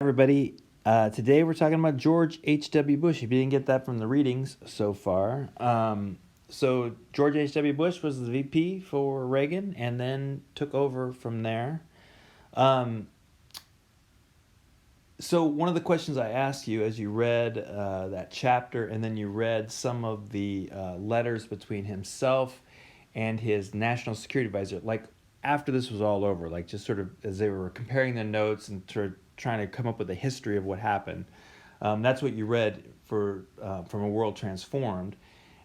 everybody. Today we're talking about George H.W. Bush. If you didn't get that from the readings so far. So George H.W. Bush was the VP for Reagan and then took over from there. So one of the questions I asked you as you read that chapter and then you read some of the letters between himself and his national security advisor, like after this was all over, like just sort of as they were comparing the notes and trying to come up with a history of what happened. That's what you read for from A World Transformed.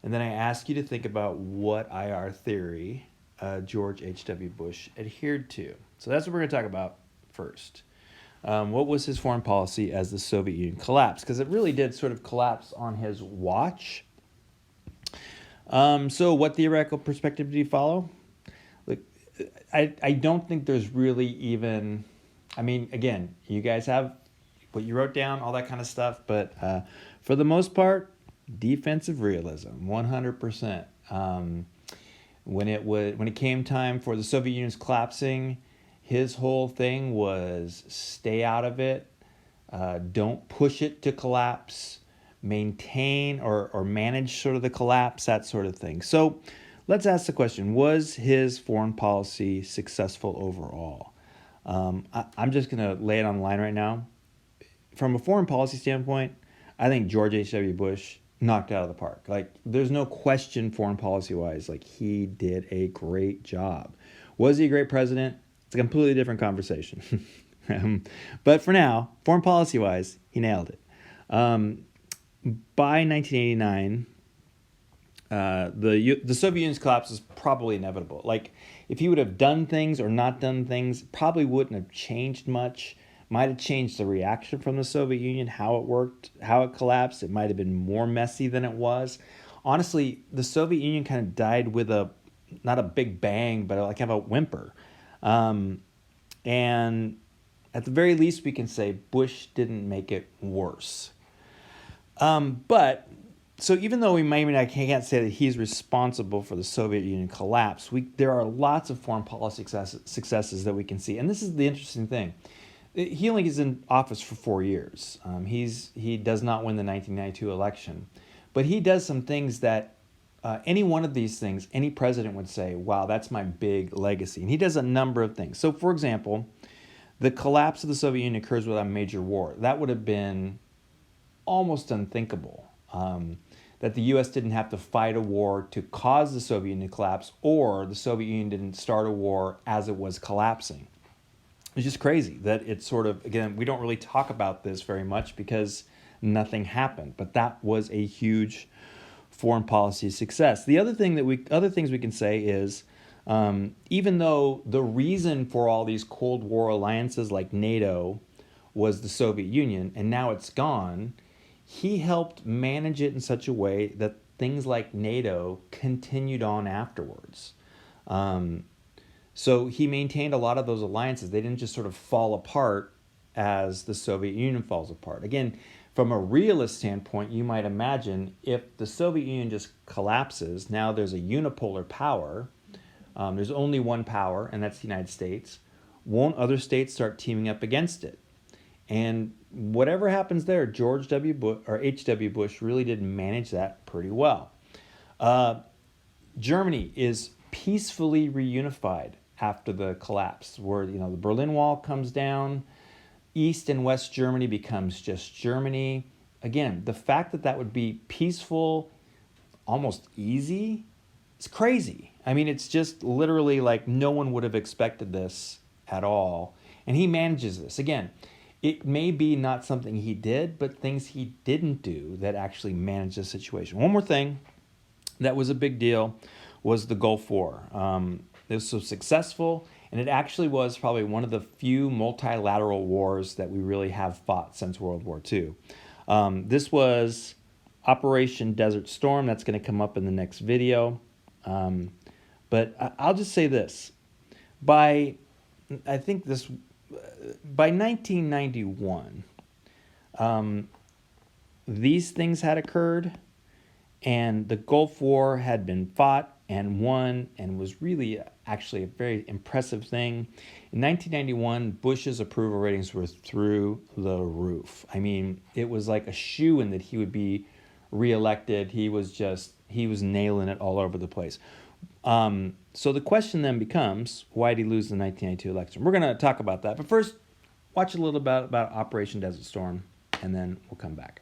And then I asked you to think about what IR theory George H.W. Bush adhered to. So that's what we're going to talk about first. What was his foreign policy as the Soviet Union collapsed? Because it really did sort of collapse on his watch. So what theoretical perspective did he follow? Look, I don't think there's really even... I mean, again, you guys have what you wrote down, all that kind of stuff, but for the most part, defensive realism, 100%. When it came time for the Soviet Union's collapsing, his whole thing was stay out of it, don't push it to collapse, maintain or manage sort of the collapse, that sort of thing. So let's ask the question, was his foreign policy successful overall? I'm just going to lay it on the line right now. From a foreign policy standpoint, I think George H.W. Bush knocked it out of the park. Like, there's no question foreign policy-wise. Like, he did a great job. Was he a great president? It's a completely different conversation. But for now, foreign policy-wise, he nailed it. By 1989... the Soviet Union's collapse was probably inevitable. Like, if he would have done things or not done things, probably wouldn't have changed much. Might have changed the reaction from the Soviet Union, how it worked, how it collapsed. It might have been more messy than it was. Honestly, the Soviet Union kind of died with not a big bang, but like kind of a whimper. And at the very least, we can say Bush didn't make it worse. So even though I can't say that he's responsible for the Soviet Union collapse, there are lots of foreign policy successes that we can see. And this is the interesting thing. He only is in office for 4 years. He does not win the 1992 election. But he does some things that any one of these things, any president would say, wow, that's my big legacy. And he does a number of things. So, for example, the collapse of the Soviet Union occurs without a major war. That would have been almost unthinkable. That the U.S. didn't have to fight a war to cause the Soviet Union to collapse, or the Soviet Union didn't start a war as it was collapsing. It's just crazy that it's sort of, again, we don't really talk about this very much because nothing happened, but that was a huge foreign policy success. The other things we can say is, even though the reason for all these Cold War alliances like NATO was the Soviet Union, and now it's gone, he helped manage it in such a way that things like NATO continued on afterwards. So he maintained a lot of those alliances. They didn't just sort of fall apart as the Soviet Union falls apart. Again, from a realist standpoint, you might imagine if the Soviet Union just collapses, now there's a unipolar power. There's only one power, and that's the United States. Won't other states start teaming up against it? And whatever happens there, George W. Bush or H.W. Bush really did manage that pretty well. Germany is peacefully reunified after the collapse, where the Berlin Wall comes down, East and West Germany becomes just Germany. Again, the fact that would be peaceful, almost easy, it's crazy. I mean, it's just literally like no one would have expected this at all. And he manages this. Again, it may be not something he did, but things he didn't do that actually managed the situation. One more thing that was a big deal was the Gulf War. It was so successful, and it actually was probably one of the few multilateral wars that we really have fought since World War II. This was Operation Desert Storm. That's going to come up in the next video. But I'll just say this. By 1991, these things had occurred, and the Gulf War had been fought and won, and was really actually a very impressive thing. In 1991, Bush's approval ratings were through the roof. I mean, it was like a shoo-in that he would be reelected. He was nailing it all over the place. So the question then becomes, why did he lose the 1992 election? We're going to talk about that. But first, watch a little bit about Operation Desert Storm, and then we'll come back.